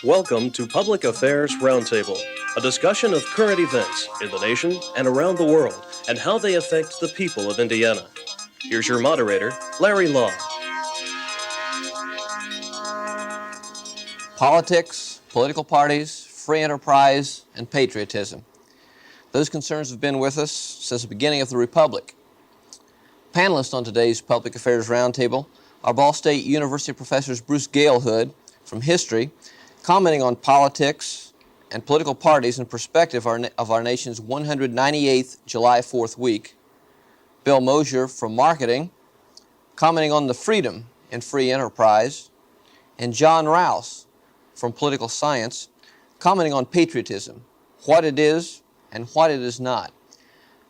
Welcome to Public Affairs Roundtable, a discussion of current events in the nation and around the world and how they affect the people of Indiana. Here's your moderator, Larry Lough. Politics, political parties, free enterprise, and patriotism. Those concerns have been with us since the beginning of the Republic. Panelists on today's Public Affairs Roundtable are Ball State University professors Bruce Galehood from history, commenting on politics and political parties in perspective of our nation's 198th July 4th week, Bill Mosier from marketing, commenting on the freedom in free enterprise, and John Rouse from political science, commenting on patriotism, what it is and what it is not.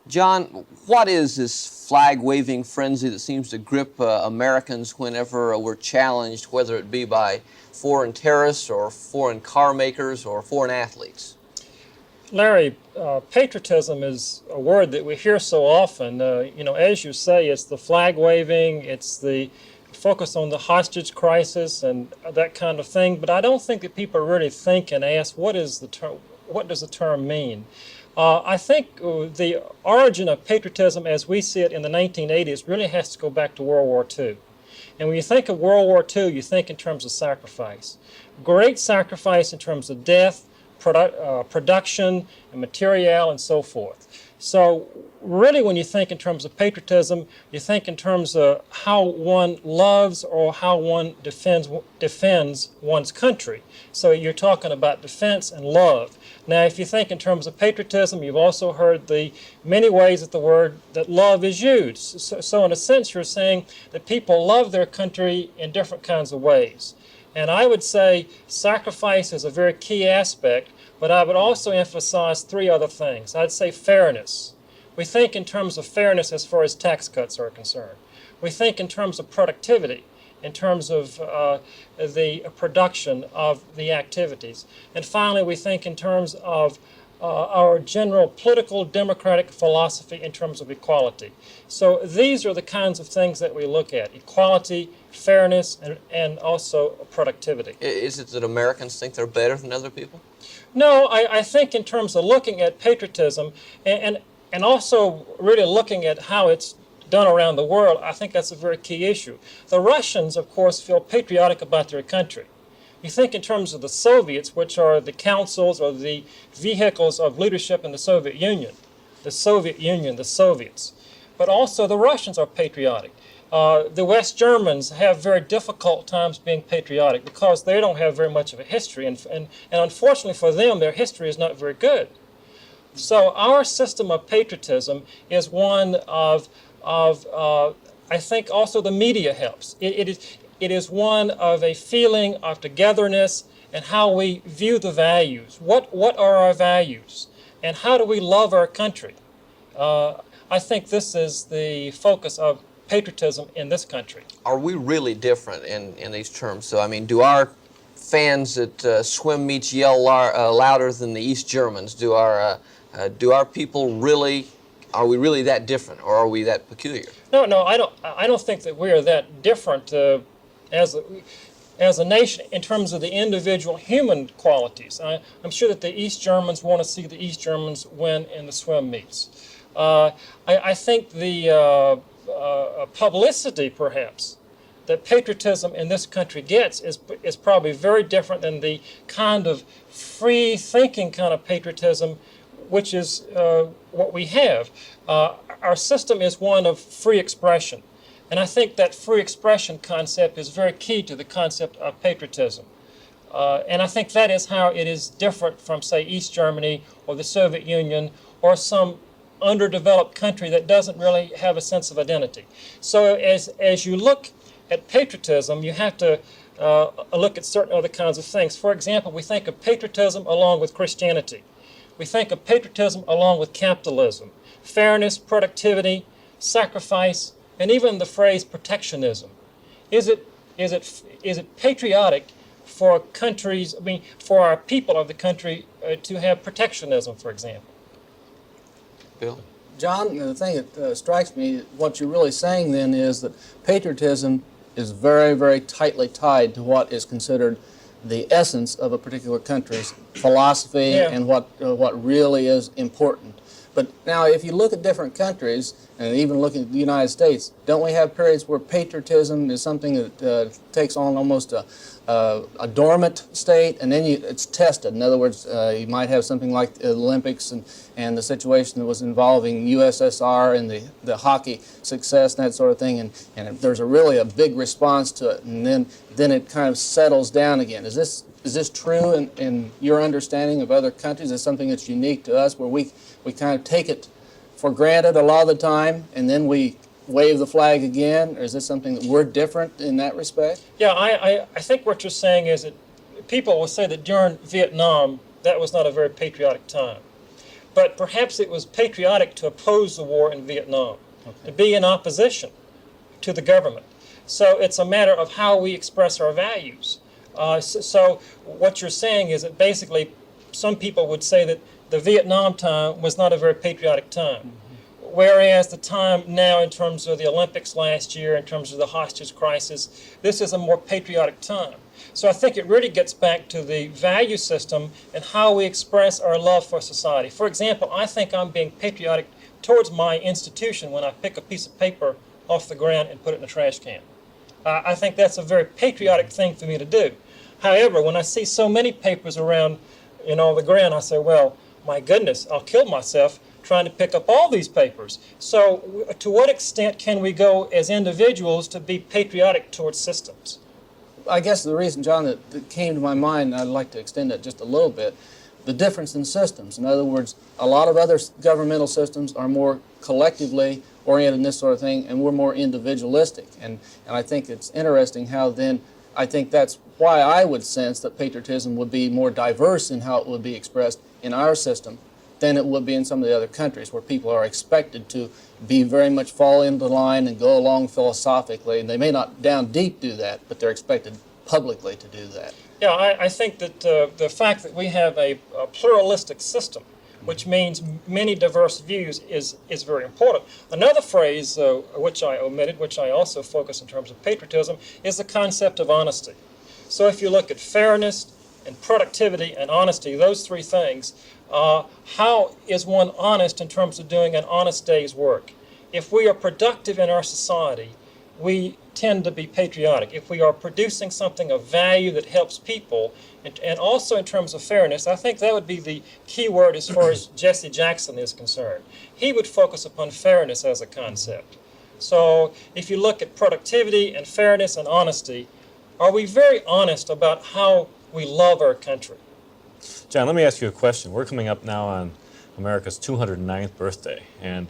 John, what is this flag-waving frenzy that seems to grip Americans whenever we're challenged, whether it be by foreign terrorists or foreign car makers or foreign athletes? Larry, patriotism is a word that we hear so often. As you say, it's the flag-waving, it's the focus on the hostage crisis and that kind of thing, but I don't think that people really think and ask, what does the term mean? I think the origin of patriotism as we see it in the 1980s really has to go back to World War II. And when you think of World War II, you think in terms of sacrifice. Great sacrifice in terms of death, production, and material, and so forth. So really when you think in terms of patriotism, you think in terms of how one loves or how one defends one's country. So you're talking about defense and love. Now, if you think in terms of patriotism, you've also heard the many ways that love is used. So in a sense, you're saying that people love their country in different kinds of ways. And I would say sacrifice is a very key aspect, but I would also emphasize three other things. I'd say fairness. We think in terms of fairness as far as tax cuts are concerned. We think in terms of productivity, in terms of the production of the activities. And finally, we think in terms of our general political democratic philosophy in terms of equality. So these are the kinds of things that we look at: equality, fairness, and also productivity. Is it that Americans think they're better than other people? No, I think in terms of looking at patriotism and also really looking at how it's done around the world, I think that's a very key issue. The Russians, of course, feel patriotic about their country. You think in terms of the Soviets, which are the councils or the vehicles of leadership in the Soviet Union, the Soviets. But also the Russians are patriotic. The West Germans have very difficult times being patriotic because they don't have very much of a history, and unfortunately for them, their history is not very good. So our system of patriotism is one of I think also the media helps. It is one of a feeling of togetherness and how we view the values. What are our values? And how do we love our country? I think this is the focus of patriotism in this country. Are we really different in these terms? So, I mean, do our fans at swim meets yell louder than the East Germans? Do our people really, are we really that different, or are we that peculiar? No, I don't think that we are that different as a nation in terms of the individual human qualities. I'm sure that the East Germans want to see the East Germans win in the swim meets. I think the publicity, perhaps, that patriotism in this country gets is probably very different than the kind of free-thinking kind of patriotism which is what we have. Our system is one of free expression. And I think that free expression concept is very key to the concept of patriotism. And I think that is how it is different from, say, East Germany or the Soviet Union or some underdeveloped country that doesn't really have a sense of identity. So as you look at patriotism, you have to look at certain other kinds of things. For example, we think of patriotism along with Christianity. We think of patriotism along with capitalism, fairness, productivity, sacrifice, and even the phrase protectionism. Is it patriotic for countries, for our people of the country to have protectionism, for example? Bill? John, the thing that strikes me, what you're really saying then is that patriotism is very, very tightly tied to what is considered the essence of a particular country's philosophy and what really is important. But now, if you look at different countries, and even looking at the United States, don't we have periods where patriotism is something that takes on almost a dormant state, and then it's tested? In other words, you might have something like the Olympics and the situation that was involving USSR and the hockey success and that sort of thing, and there's really a big response to it, and then it kind of settles down again. Is this true in your understanding of other countries? Is it something that's unique to us, where we kind of take it for granted a lot of the time, and then we wave the flag again? Or is this something that we're different in that respect? Yeah, I think what you're saying is that people will say that during Vietnam, that was not a very patriotic time. But perhaps it was patriotic to oppose the war in Vietnam, to be in opposition to the government. So it's a matter of how we express our values. So what you're saying is that basically some people would say that the Vietnam time was not a very patriotic time. Whereas the time now, in terms of the Olympics last year, in terms of the hostage crisis, this is a more patriotic time. So I think it really gets back to the value system and how we express our love for society. For example, I think I'm being patriotic towards my institution when I pick a piece of paper off the ground and put it in a trash can. I think that's a very patriotic thing for me to do. However, when I see so many papers around, the ground, I say, well, my goodness, I'll kill myself trying to pick up all these papers. So to what extent can we go as individuals to be patriotic towards systems? I guess the reason, John, that came to my mind, and I'd like to extend that just a little bit, the difference in systems. In other words, a lot of other governmental systems are more collectively oriented in this sort of thing, and we're more individualistic. And I think it's interesting how then, I think that's why I would sense that patriotism would be more diverse in how it would be expressed in our system than it would be in some of the other countries, where people are expected to be very much fall into line and go along philosophically, and they may not down deep do that, but they're expected publicly to do that. Yeah, I think that the fact that we have a pluralistic system, which means many diverse views, is very important. Another phrase, which I omitted, which I also focus in terms of patriotism, is the concept of honesty. So if you look at fairness and productivity and honesty, those three things, how is one honest in terms of doing an honest day's work? If we are productive in our society, we tend to be patriotic. If we are producing something of value that helps people, and also in terms of fairness, I think that would be the key word as far as Jesse Jackson is concerned. He would focus upon fairness as a concept. So if you look at productivity and fairness and honesty, are we very honest about how we love our country? John, let me ask you a question. We're coming up now on America's 209th birthday, and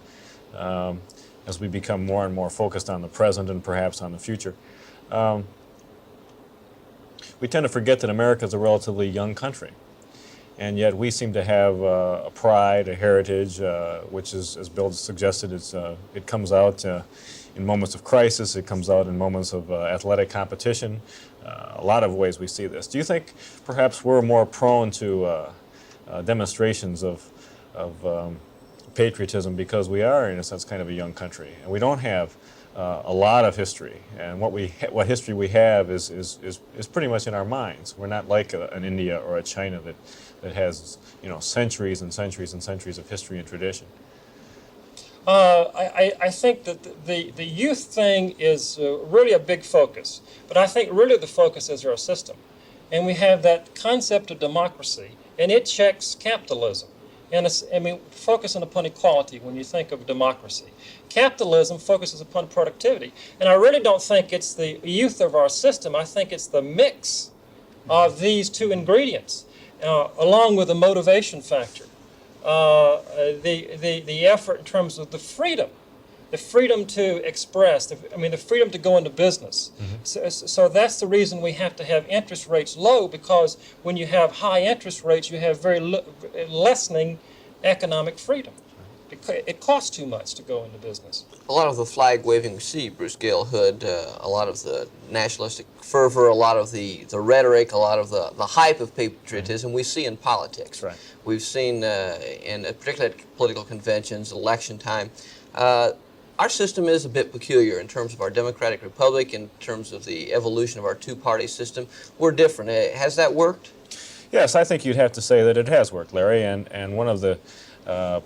as we become more and more focused on the present and perhaps on the future, we tend to forget that America is a relatively young country, and yet we seem to have a pride, a heritage, which is, as Bill suggested, it comes out in moments of crisis, it comes out in moments of athletic competition. A lot of ways we see this. Do you think perhaps we're more prone to demonstrations of patriotism because we are, in a sense, kind of a young country, and we don't have a lot of history, and what history we have is pretty much in our minds. We're not like an India or a China that has centuries and centuries and centuries of history and tradition. I think that the youth thing is really a big focus, but I think really the focus is our system. And we have that concept of democracy, and it checks capitalism. And focusing upon equality when you think of democracy. Capitalism focuses upon productivity. And I really don't think it's the youth of our system. I think it's the mix of these two ingredients, along with the motivation factor. The effort in terms of the freedom to express, the freedom to go into business. Mm-hmm. So that's the reason we have to have interest rates low, because when you have high interest rates, you have very lessening economic freedom. It costs too much to go into business. A lot of the flag waving we see, Bruce Gale Hood, a lot of the nationalistic fervor, a lot of the rhetoric, a lot of the hype of patriotism we see in politics. Right. We've seen, particularly at political conventions, election time, Our system is a bit peculiar in terms of our democratic republic, in terms of the evolution of our two-party system. We're different. Has that worked? Yes, I think you'd have to say that it has worked, Larry, and one of the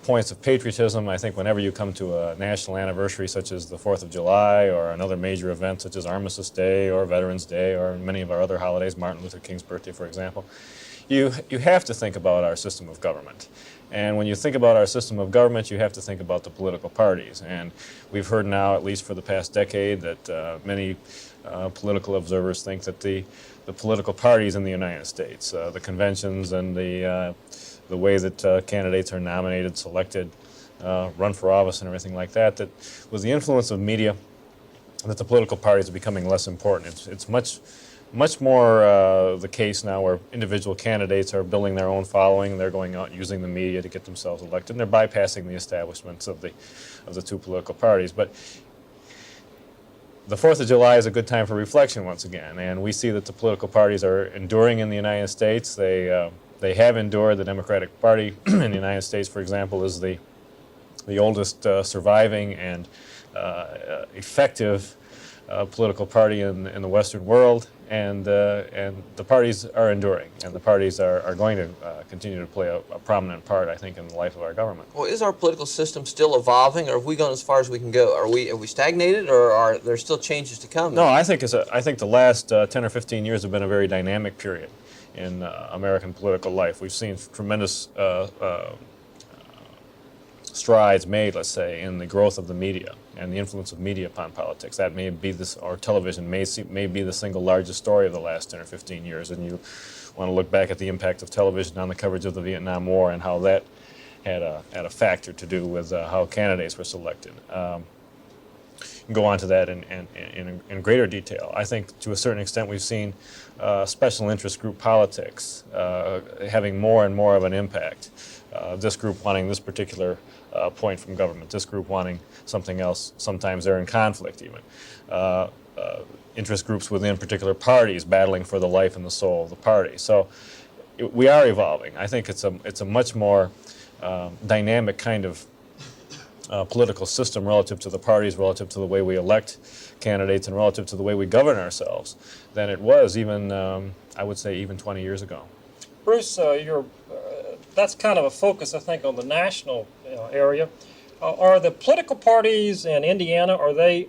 points of patriotism, I think whenever you come to a national anniversary such as the 4th of July or another major event such as Armistice Day or Veterans Day or many of our other holidays, Martin Luther King's birthday, for example, you have to think about our system of government. And when you think about our system of government, you have to think about the political parties. And we've heard now, at least for the past decade, that many political observers think that the political parties in the United States, the conventions and the way that candidates are nominated, selected, run for office and everything like that, that with the influence of media, that the political parties are becoming less important. It's much more the case now where individual candidates are building their own following. They're going out using the media to get themselves elected, and they're bypassing the establishments of the two political parties. But the 4th of July is a good time for reflection once again, and we see that the political parties are enduring in the United States. They have endured. The Democratic Party in the United States, for example, is the oldest surviving and effective political party in the Western world, and the parties are enduring, and the parties are going to continue to play a prominent part, I think, in the life of our government. Well, is our political system still evolving, or have we gone as far as we can go? Have we stagnated, or are there still changes to come? No, I think the last 10 or 15 years have been a very dynamic period in American political life. We've seen tremendous strides made, let's say, in the growth of the media and the influence of media upon politics. That may be or television may be the single largest story of the last 10 or 15 years, and you want to look back at the impact of television on the coverage of the Vietnam War and how that had a factor to do with how candidates were selected. Go on to that in greater detail. I think to a certain extent we've seen special interest group politics having more and more of an impact. This group wanting this particular point from government, this group wanting something else. Sometimes they're in conflict even. Interest groups within particular parties battling for the life and the soul of the party. So we are evolving. I think it's a much more dynamic kind of political system relative to the parties, relative to the way we elect candidates, and relative to the way we govern ourselves than it was even, I would say, even 20 years ago. Bruce, that's kind of a focus, I think, on the national area. Are the political parties in Indiana, are they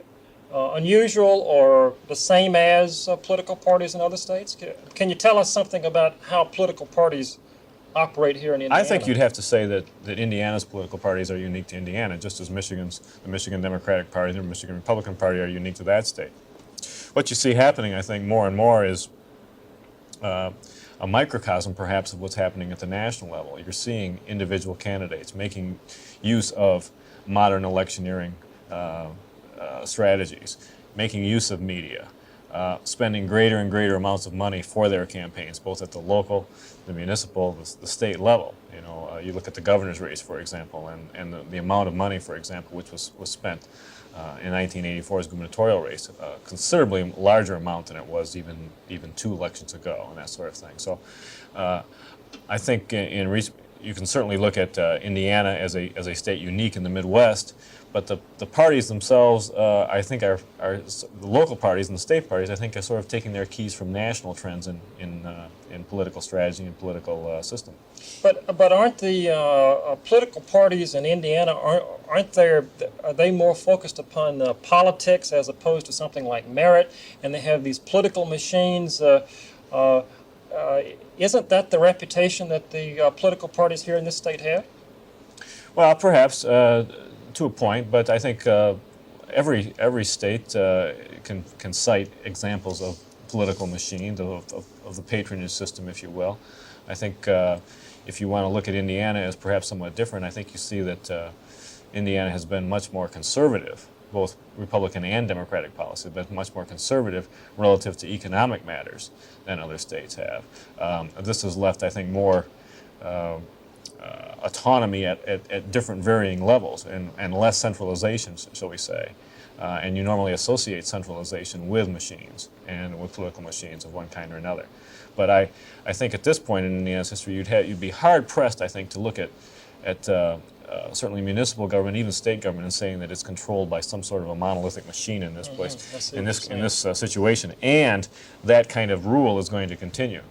unusual or the same as political parties in other states? Can you tell us something about how political parties operate here in Indiana? I think you'd have to say that Indiana's political parties are unique to Indiana, just as the Michigan Democratic Party and the Michigan Republican Party are unique to that state. What you see happening, I think, more and more is a microcosm, perhaps, of what's happening at the national level. You're seeing individual candidates making use of modern electioneering strategies, making use of media, spending greater and greater amounts of money for their campaigns, both at the local, the municipal, the state level. You look at the governor's race, for example, and the amount of money, for example, which was spent in 1984's gubernatorial race, a considerably larger amount than it was even 2 elections ago, and that sort of thing. So I think you can certainly look at Indiana as a state unique in the Midwest, but the parties themselves, I think, are the local parties and the state parties, I think, are sort of taking their keys from national trends in political strategy and political system. But aren't the political parties in Indiana, are they more focused upon politics as opposed to something like merit, and they have these political machines? Isn't that the reputation that the political parties here in this state have? Well, perhaps to a point, but I think every state can cite examples of political machines, of the patronage system, if you will. I think if you want to look at Indiana as perhaps somewhat different, I think you see that Indiana has been much more conservative, both Republican and Democratic policy, but much more conservative relative to economic matters than other states have. This has left, I think, more autonomy at different varying levels and less centralization, shall we say. And you normally associate centralization with machines and with political machines of one kind or another. But I think at this point in Indiana's history, you'd be hard-pressed, I think, to look at certainly municipal government, even state government, is saying that it's controlled by some sort of a monolithic machine in this place, in this situation, and that kind of rule is going to continue.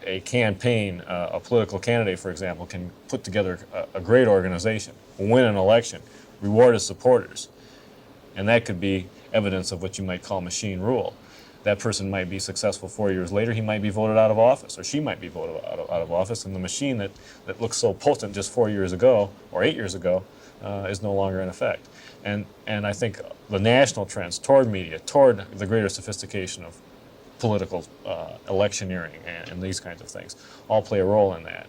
A campaign, a political candidate, for example, can put together a great organization, win an election, reward his supporters, and that could be evidence of what you might call machine rule. That person might be successful 4 years later. He might be voted out of office, or she might be voted out of office, and the machine that looked so potent just 4 years ago or 8 years ago is no longer in effect. And I think the national trends toward media, toward the greater sophistication of political electioneering and these kinds of things all play a role in that.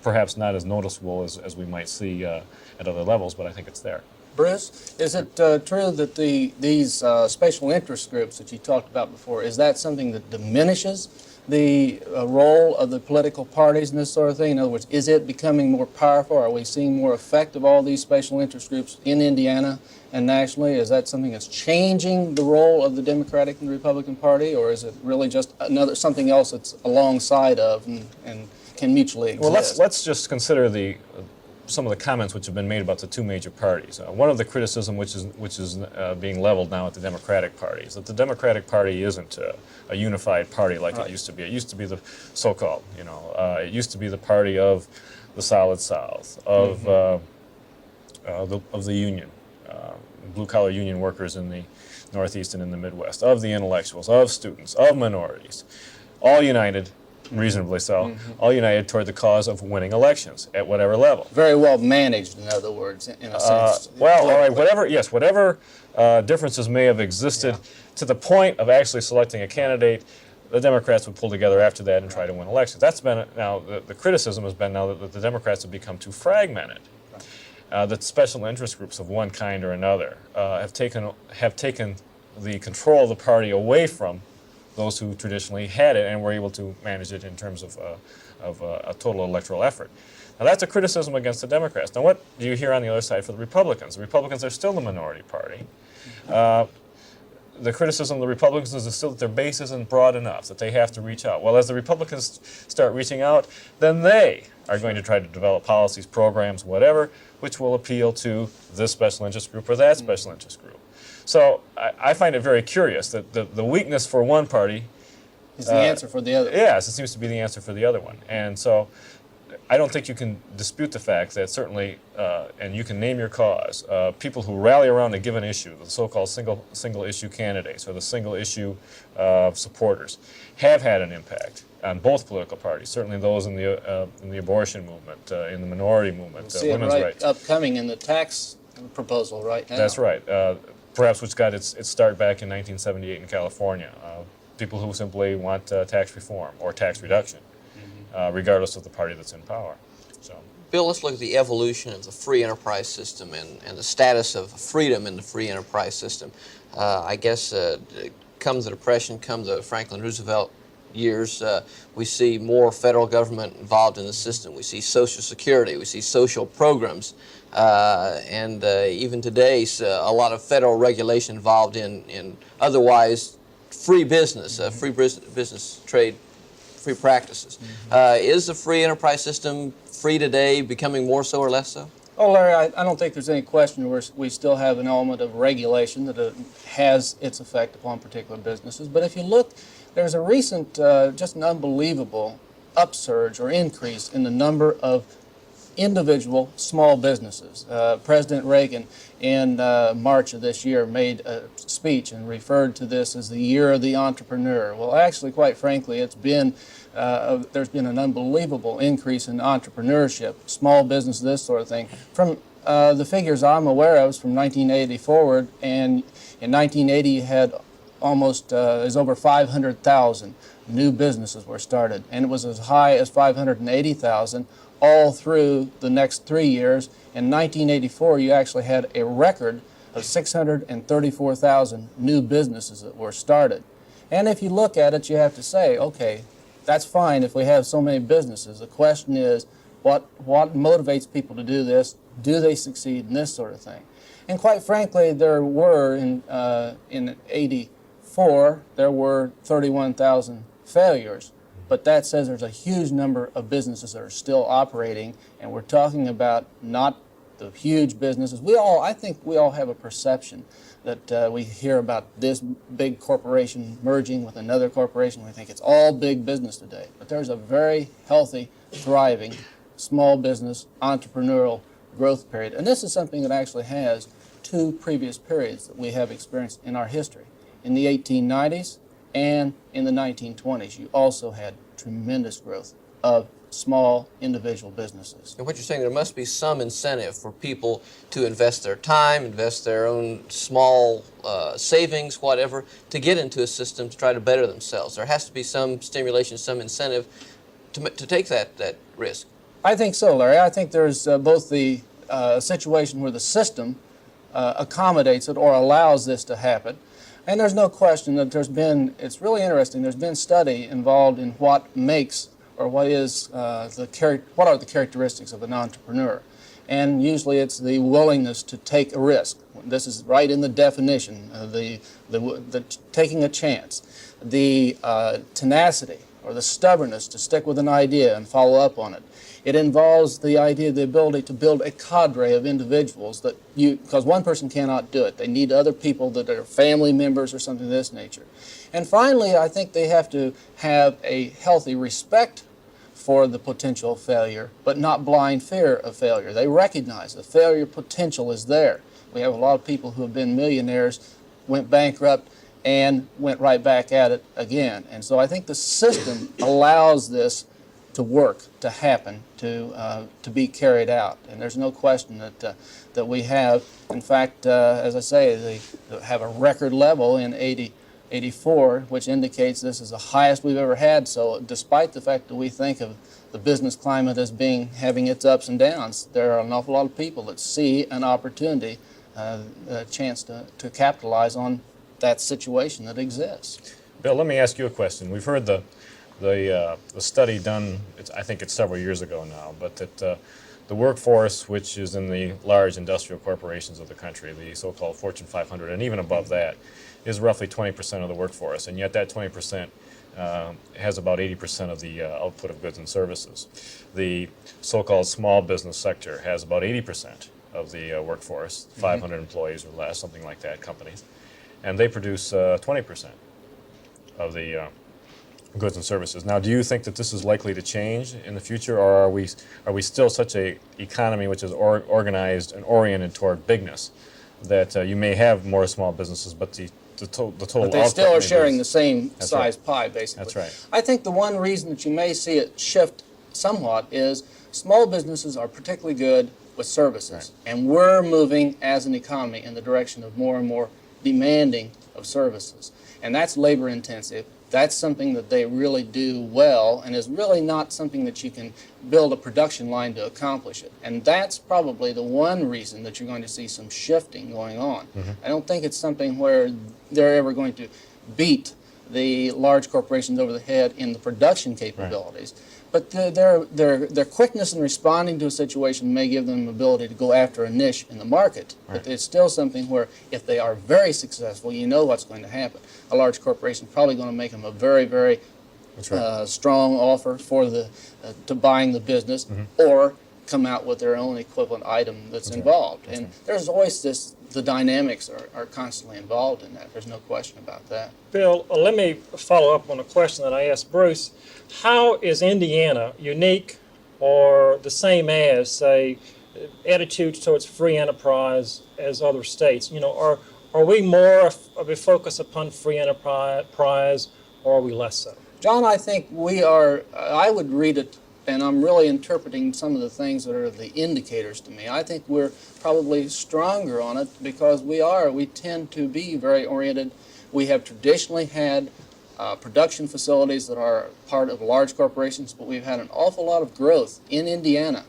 Perhaps not as noticeable as we might see at other levels, but I think it's there. Bruce, is it true that these special interest groups that you talked about before, is that something that diminishes the role of the political parties and this sort of thing? In other words, is it becoming more powerful? Are we seeing more effect of all these special interest groups in Indiana and nationally? Is that something that's changing the role of the Democratic and the Republican Party, or is it really just something else that's alongside of and can mutually exist? Well, let's just consider some of the comments which have been made about the two major parties. One of the criticism which is being leveled now at the Democratic Party is that the Democratic Party isn't a unified party like it used to be. It used to be the so-called, it used to be the party of the Solid South, of the union, blue-collar union workers in the Northeast and in the Midwest, of the intellectuals, of students, of minorities, all united, reasonably so, all united toward the cause of winning elections at whatever level. Very well managed, in other words, in a sense. Well, all right, whatever differences may have existed to the point of actually selecting a candidate, the Democrats would pull together after that and try to win elections. That's been, now, the criticism has been now that the Democrats have become too fragmented. That special interest groups of one kind or another have taken the control of the party away from those who traditionally had it and were able to manage it in terms of a total electoral effort. Now that's a criticism against the Democrats. Now what do you hear on the other side for the Republicans? The Republicans are still the minority party. The criticism of the Republicans is still that their base isn't broad enough, that they have to reach out. Well, as the Republicans start reaching out, then they are going to try to develop policies, programs, whatever, which will appeal to this special interest group or that special interest group. So I find it very curious that the weakness for one party is the answer for the other. Yes, it seems to be the answer for the other one. And so I don't think you can dispute the fact that certainly, and you can name your cause, people who rally around a given issue, the so-called single issue candidates or the single issue supporters, have had an impact on both political parties. Certainly those in the abortion movement, in the minority movement, women's rights. Upcoming in the tax proposal right now. That's right. Perhaps which got its start back in 1978 in California. People who simply want tax reform or tax reduction, regardless of the party that's in power. So, Bill, let's look at the evolution of the free enterprise system and the status of freedom in the free enterprise system. I guess come the Depression, come the Franklin Roosevelt years, we see more federal government involved in the system. We see Social Security, we see social programs, and even today a lot of federal regulation involved in otherwise free business, free business trade, free practices. Is the free enterprise system free today, becoming more so or less so? Oh, Larry, I don't think there's any question we still have an element of regulation that has its effect upon particular businesses. But if you look, there's a recent, just an unbelievable upsurge or increase in the number of individual small businesses. President Reagan in March of this year made a speech and referred to this as the year of the entrepreneur. Well, actually, quite frankly, it's been there's been an unbelievable increase in entrepreneurship, small business, this sort of thing. From the figures I'm aware of is from 1980 forward, and in 1980 you had almost is over 500,000 new businesses were started, and it was as high as 580,000 all through the next 3 years. In 1984, you actually had a record of 634,000 new businesses that were started. And if you look at it, you have to say, okay, that's fine if we have so many businesses. The question is, what motivates people to do this? Do they succeed in this sort of thing? And quite frankly, there were in 84, there were 31,000 failures. But that says there's a huge number of businesses that are still operating, and we're talking about not the huge businesses. I think we all have a perception that we hear about this big corporation merging with another corporation. We think it's all big business today. But there's a very healthy, thriving, small business, entrepreneurial growth period. And this is something that actually has two previous periods that we have experienced in our history. In the 1890s and in the 1920s, you also had tremendous growth of small individual businesses. And what you're saying, there must be some incentive for people to invest their time, invest their own small savings, whatever, to get into a system to try to better themselves. There has to be some stimulation, some incentive to take that risk. I think so, Larry. I think there's both the situation where the system accommodates it or allows this to happen. And there's no question that it's really interesting, there's been study involved in what makes or what are the characteristics of an entrepreneur. And usually it's the willingness to take a risk. This is right in the definition, the taking a chance, the tenacity or the stubbornness to stick with an idea and follow up on it. It involves the ability to build a cadre of individuals because one person cannot do it. They need other people that are family members or something of this nature. And finally, I think they have to have a healthy respect for the potential failure, but not blind fear of failure. They recognize the failure potential is there. We have a lot of people who have been millionaires, went bankrupt, and went right back at it again. And so I think the system allows this to work, to happen, to be carried out. And there's no question that we have. In fact, as I say, they have a record level in 84, which indicates this is the highest we've ever had. So despite the fact that we think of the business climate as having its ups and downs, there are an awful lot of people that see an opportunity, a chance to capitalize on that situation that exists. Bill, let me ask you a question. We've heard the study done, I think it's several years ago now, but that the workforce, which is in the large industrial corporations of the country, the so-called Fortune 500, and even above that, is roughly 20% of the workforce, and yet that 20% has about 80% of the output of goods and services. The so-called small business sector has about 80% of the workforce, 500 employees or less, something like that, companies, and they produce 20% of the goods and services. Now, do you think that this is likely to change in the future, or are we still such a economy which is organized and oriented toward bigness that you may have more small businesses, but the total But they still are sharing the same size right. pie, basically. That's right. I think the one reason that you may see it shift somewhat is small businesses are particularly good with services. Right. And we're moving as an economy in the direction of more and more demanding of services. And that's labor intensive. That's something that they really do well, and is really not something that you can build a production line to accomplish it. And that's probably the one reason that you're going to see some shifting going on. Mm-hmm. I don't think it's something where they're ever going to beat the large corporations over the head in the production capabilities. Right. But their quickness in responding to a situation may give them the ability to go after a niche in the market. Right. But it's still something where if they are very successful, you know what's going to happen. A large corporation is probably going to make them a very, very strong offer for to buying the business, mm-hmm. or come out with their own equivalent item that's involved. Right. And there's always the dynamics are constantly involved in that. There's no question about that. Bill, let me follow up on a question that I asked Bruce. How is Indiana unique or the same as, say, attitudes towards free enterprise as other states? You know, are we more of a focus upon free enterprise, or are we less so? John, I think we are, I would read it, and I'm really interpreting some of the things that are the indicators to me. I think we're probably stronger on it because we tend to be very oriented. We have traditionally had production facilities that are part of large corporations, but we've had an awful lot of growth in Indiana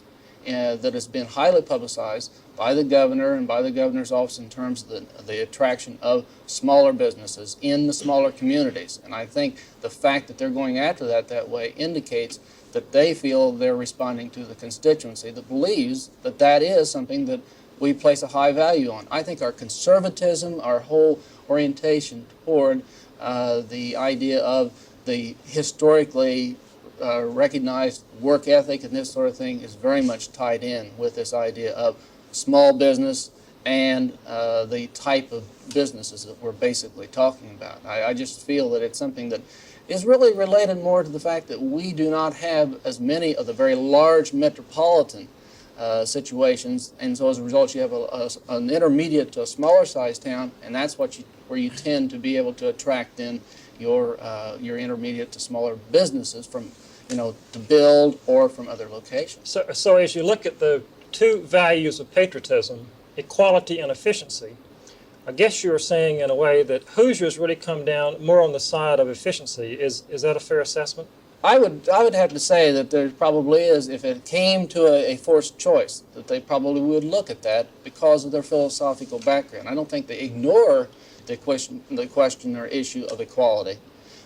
that has been highly publicized by the governor and by the governor's office in terms of the attraction of smaller businesses in the smaller communities. And I think the fact that they're going after that way indicates that they feel they're responding to the constituency that believes that is something that we place a high value on. I think our conservatism, our whole orientation toward the idea of the historically recognized work ethic and this sort of thing is very much tied in with this idea of small business and the type of businesses that we're basically talking about. I just feel that it's something that is really related more to the fact that we do not have as many of the very large metropolitan situations, and so as a result you have an intermediate to a smaller sized town, and that's where you tend to be able to attract in your intermediate to smaller businesses from, to build or from other locations. So as you look at the two values of patriotism, equality and efficiency, I guess you're saying in a way that Hoosiers really come down more on the side of efficiency. Is that a fair assessment? I would have to say that there probably is, if it came to a forced choice, that they probably would look at that because of their philosophical background. I don't think they ignore the question or issue of equality,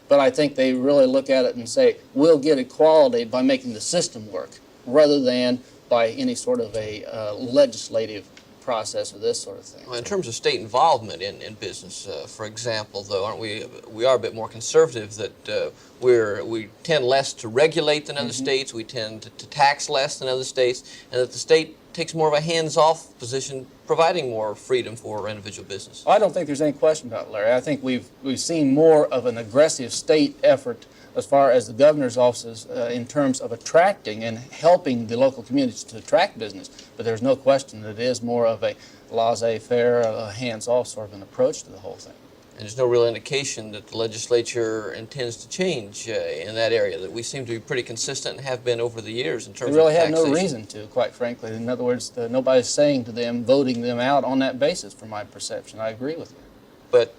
but I think they really look at it and say, we'll get equality by making the system work, rather than by any sort of a legislative process or this sort of thing. Well, in terms of state involvement in business, for example, though, aren't we are a bit more conservative, that we tend less to regulate than other states, we tend to tax less than other states, and that the state takes more of a hands-off position, providing more freedom for individual business. I don't think there's any question about it, Larry. I think we've seen more of an aggressive state effort as far as the governor's offices in terms of attracting and helping the local communities to attract business. But there's no question that it is more of a laissez-faire, hands-off sort of an approach to the whole thing. And there's no real indication that the legislature intends to change in that area, that we seem to be pretty consistent and have been over the years in terms of taxation. They really have no reason to, quite frankly. In other words, nobody's saying to them, voting them out on that basis, from my perception. I agree with you. But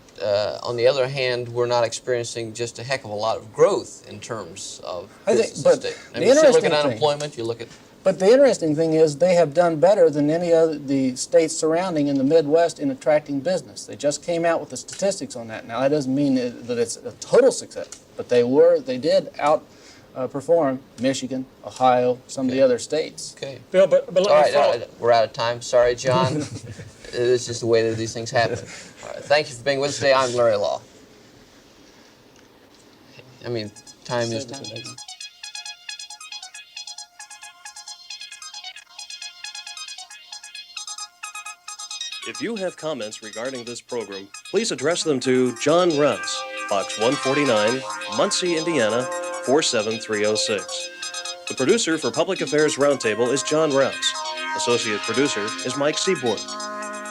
on the other hand, we're not experiencing just a heck of a lot of growth in terms of business and state. I mean, you look at unemployment, you look at... But the interesting thing is they have done better than any other the states surrounding in the Midwest in attracting business. They just came out with the statistics on that. Now, that doesn't mean that it's a total success, but they did outperform Michigan, Ohio, some of the other states. Okay. Bill, but let all me follow. Right, we're out of time. Sorry, John. It's just the way that these things happen. All right, thank you for being with us today. I'm Larry Lough. I mean, time is time. If you have comments regarding this program, please address them to John Rouse, Box 149, Muncie, Indiana, 47306. The producer for Public Affairs Roundtable is John Rouse. Associate producer is Mike Seaborg.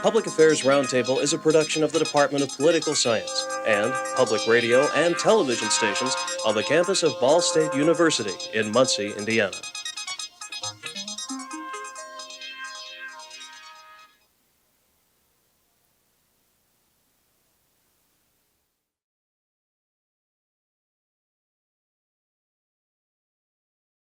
Public Affairs Roundtable is a production of the Department of Political Science and public radio and television stations on the campus of Ball State University in Muncie, Indiana.